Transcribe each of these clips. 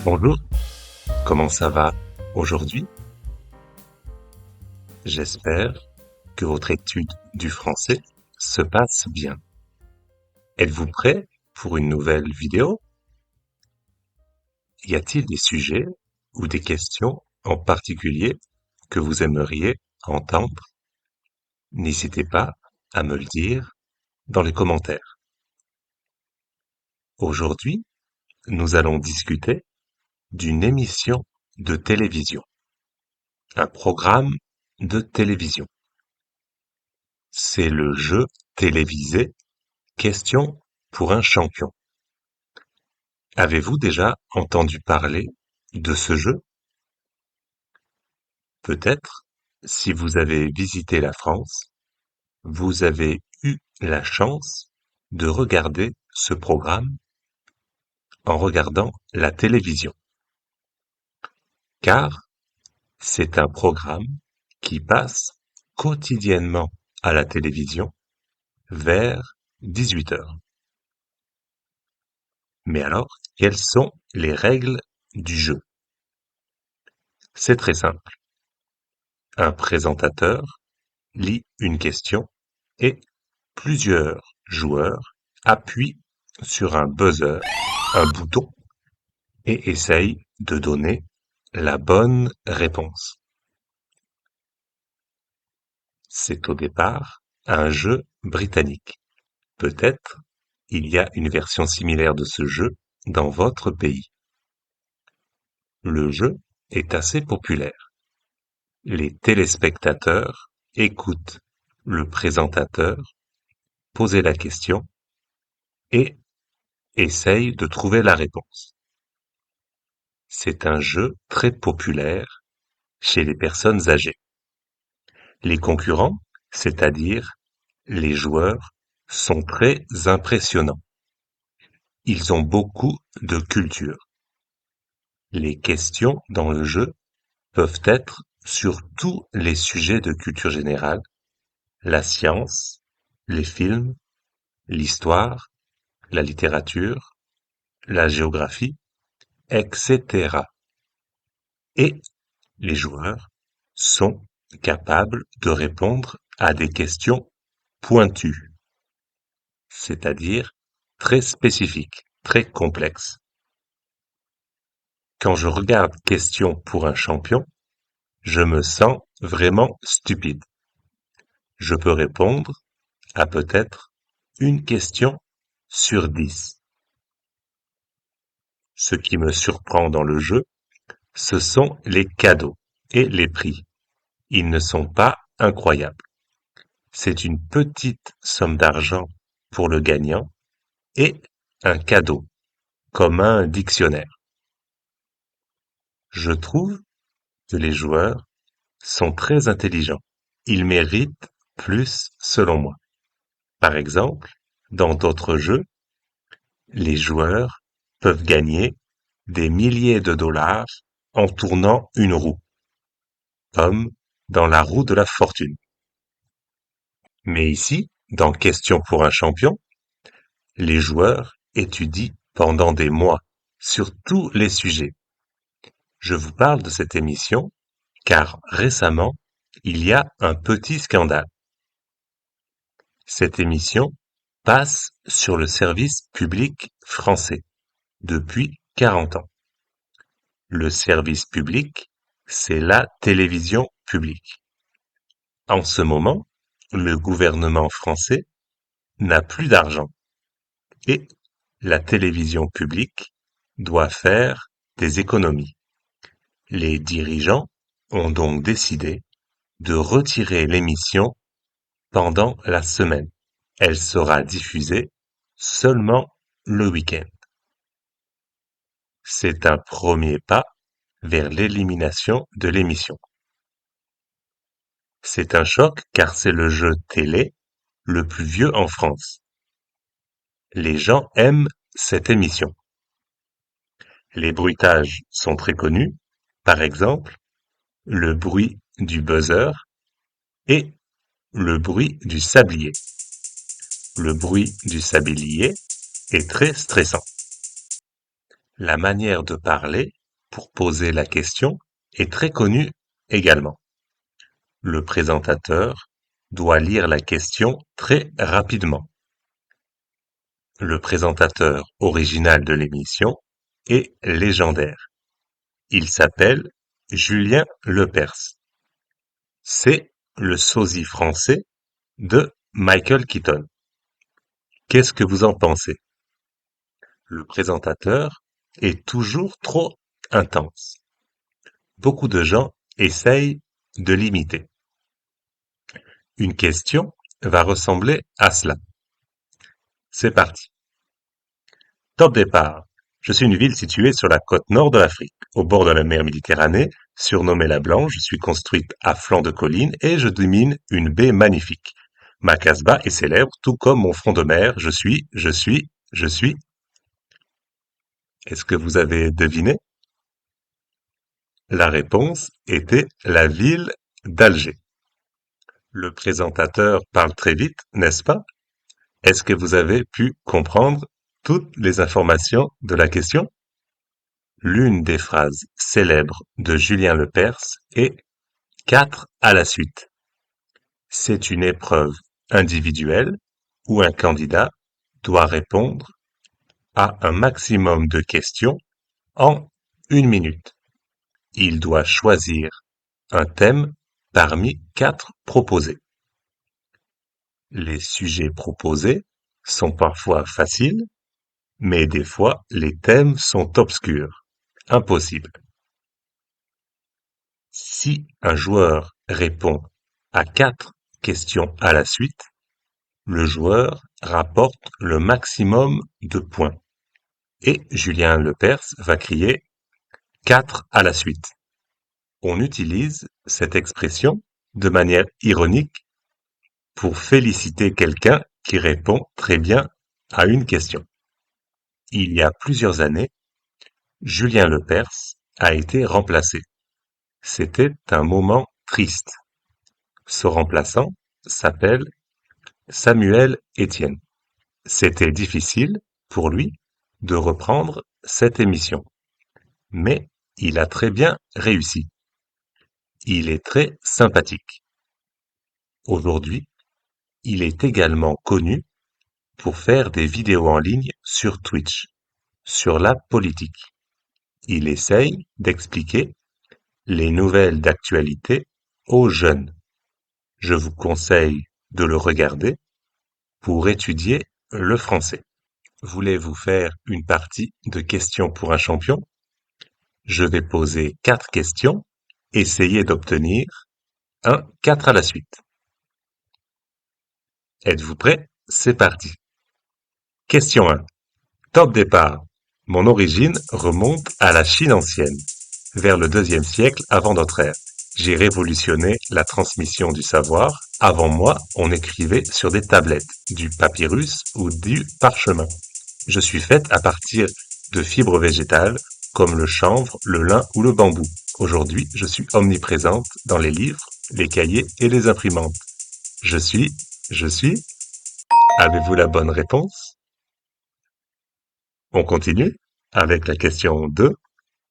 Bonjour, comment ça va aujourd'hui? J'espère que votre étude du français se passe bien. Êtes-vous prêt pour une nouvelle vidéo? Y a-t-il des sujets ou des questions en particulier que vous aimeriez entendre? N'hésitez pas à me le dire dans les commentaires. Aujourd'hui, nous allons discuter d'une émission de télévision, un programme de télévision. C'est le jeu télévisé Question pour un champion. Avez-vous déjà entendu parler de ce jeu? Peut-être, si vous avez visité la France, vous avez eu la chance de regarder ce programme en regardant la télévision. Car c'est un programme qui passe quotidiennement à la télévision vers 18 heures. Mais alors, quelles sont les règles du jeu? C'est très simple. Un présentateur lit une question et plusieurs joueurs appuient sur un buzzer, un bouton, et essayent de donner la bonne réponse. C'est au départ un jeu britannique. Peut-être il y a une version similaire de ce jeu dans votre pays. Le jeu est assez populaire. Les téléspectateurs écoutent le présentateur poser la question et essayent de trouver la réponse. C'est un jeu très populaire chez les personnes âgées. Les concurrents, c'est-à-dire les joueurs, sont très impressionnants. Ils ont beaucoup de culture. Les questions dans le jeu peuvent être sur tous les sujets de culture générale, la science, les films, l'histoire, la littérature, la géographie, etc. Et les joueurs sont capables de répondre à des questions pointues, c'est-à-dire très spécifiques, très complexes. Quand je regarde Question pour un champion, je me sens vraiment stupide. Je peux répondre à peut-être une question sur 10. Ce qui me surprend dans le jeu, ce sont les cadeaux et les prix. Ils ne sont pas incroyables. C'est une petite somme d'argent pour le gagnant et un cadeau, comme un dictionnaire. Je trouve que les joueurs sont très intelligents. Ils méritent plus selon moi. Par exemple, dans d'autres jeux, les joueurs peuvent gagner des milliers de dollars en tournant une roue, comme dans la roue de la fortune. Mais ici, dans Question pour un champion, les joueurs étudient pendant des mois sur tous les sujets. Je vous parle de cette émission car récemment, il y a un petit scandale. Cette émission passe sur le service public français depuis 40 ans. Le service public, c'est la télévision publique. En ce moment, le gouvernement français n'a plus d'argent et la télévision publique doit faire des économies. Les dirigeants ont donc décidé de retirer l'émission pendant la semaine. Elle sera diffusée seulement le week-end. C'est un premier pas vers l'élimination de l'émission. C'est un choc car c'est le jeu télé le plus vieux en France. Les gens aiment cette émission. Les bruitages sont très connus, par exemple, le bruit du buzzer et le bruit du sablier. Le bruit du sablier est très stressant. La manière de parler pour poser la question est très connue également. Le présentateur doit lire la question très rapidement. Le présentateur original de l'émission est légendaire. Il s'appelle Julien Lepers. C'est le sosie français de Michael Keaton. Qu'est-ce que vous en pensez? Le présentateur est toujours trop intense. Beaucoup de gens essayent de l'imiter. Une question va ressembler à cela. C'est parti. Top départ. Je suis une ville située sur la côte nord de l'Afrique, au bord de la mer Méditerranée, surnommée la Blanche. Je suis construite à flanc de colline et je domine une baie magnifique. Ma casbah est célèbre, tout comme mon front de mer. Je suis. Est-ce que vous avez deviné? La réponse était la ville d'Alger. Le présentateur parle très vite, n'est-ce pas? Est-ce que vous avez pu comprendre toutes les informations de la question? L'une des phrases célèbres de Julien Lepers est 4 à la suite. C'est une épreuve individuelle où un candidat doit répondre à un maximum de questions en 1 minute. Il doit choisir un thème parmi 4 proposés. Les sujets proposés sont parfois faciles, mais des fois les thèmes sont obscurs, impossibles. Si un joueur répond à 4 questions à la suite, le joueur rapporte le maximum de points. Et Julien Lepers va crier 4 à la suite. On utilise cette expression de manière ironique pour féliciter quelqu'un qui répond très bien à une question. Il y a plusieurs années, Julien Lepers a été remplacé. C'était un moment triste. Ce remplaçant s'appelle Samuel Etienne. C'était difficile pour lui de reprendre cette émission, mais il a très bien réussi. Il est très sympathique. Aujourd'hui, il est également connu pour faire des vidéos en ligne sur Twitch, sur la politique. Il essaye d'expliquer les nouvelles d'actualité aux jeunes. Je vous conseille de le regarder pour étudier le français. Voulez-vous faire une partie de questions pour un champion? Je vais poser 4 questions. Essayez d'obtenir un 4 à la suite. Êtes-vous prêt? C'est parti. Question 1. Top départ. Mon origine remonte à la Chine ancienne, vers le 2e siècle avant notre ère. J'ai révolutionné la transmission du savoir. Avant moi, on écrivait sur des tablettes, du papyrus ou du parchemin. Je suis faite à partir de fibres végétales comme le chanvre, le lin ou le bambou. Aujourd'hui, je suis omniprésente dans les livres, les cahiers et les imprimantes. Je suis. Avez-vous la bonne réponse? On continue avec la question 2.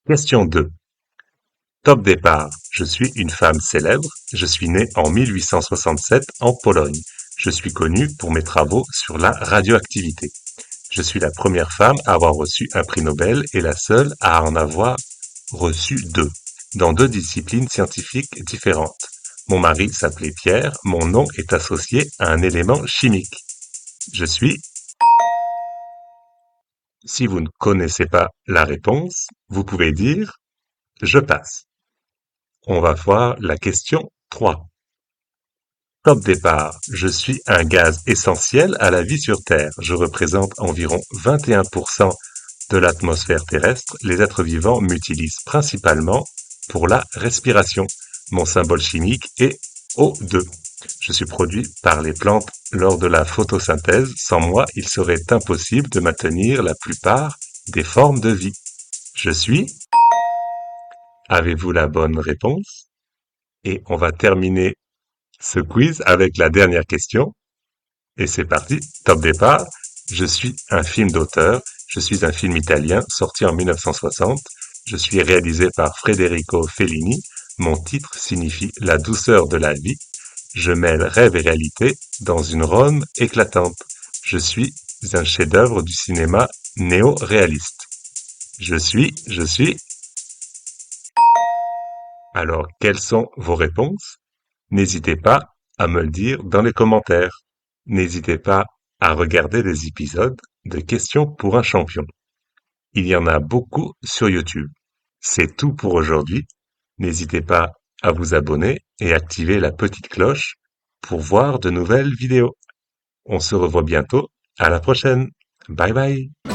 Question 2. Top départ. Je suis une femme célèbre. Je suis née en 1867 en Pologne. Je suis connue pour mes travaux sur la radioactivité. Je suis la première femme à avoir reçu un prix Nobel et la seule à en avoir reçu 2, dans 2 disciplines scientifiques différentes. Mon mari s'appelait Pierre, mon nom est associé à un élément chimique. Je suis. Si vous ne connaissez pas la réponse, vous pouvez dire je passe. On va voir la question 3. Top départ. Je suis un gaz essentiel à la vie sur Terre. Je représente environ 21% de l'atmosphère terrestre. Les êtres vivants m'utilisent principalement pour la respiration. Mon symbole chimique est O2. Je suis produit par les plantes lors de la photosynthèse. Sans moi, il serait impossible de maintenir la plupart des formes de vie. Je suis. Avez-vous la bonne réponse? Et on va terminer ce quiz avec la dernière question. Et c'est parti, top départ. Je suis un film d'auteur. Je suis un film italien sorti en 1960. Je suis réalisé par Federico Fellini. Mon titre signifie la douceur de la vie. Je mêle rêve et réalité dans une Rome éclatante. Je suis un chef-d'œuvre du cinéma néo-réaliste. Je suis. Alors, quelles sont vos réponses? N'hésitez pas à me le dire dans les commentaires. N'hésitez pas à regarder les épisodes de Questions pour un champion. Il y en a beaucoup sur YouTube. C'est tout pour aujourd'hui. N'hésitez pas à vous abonner et activer la petite cloche pour voir de nouvelles vidéos. On se revoit bientôt. À la prochaine. Bye bye.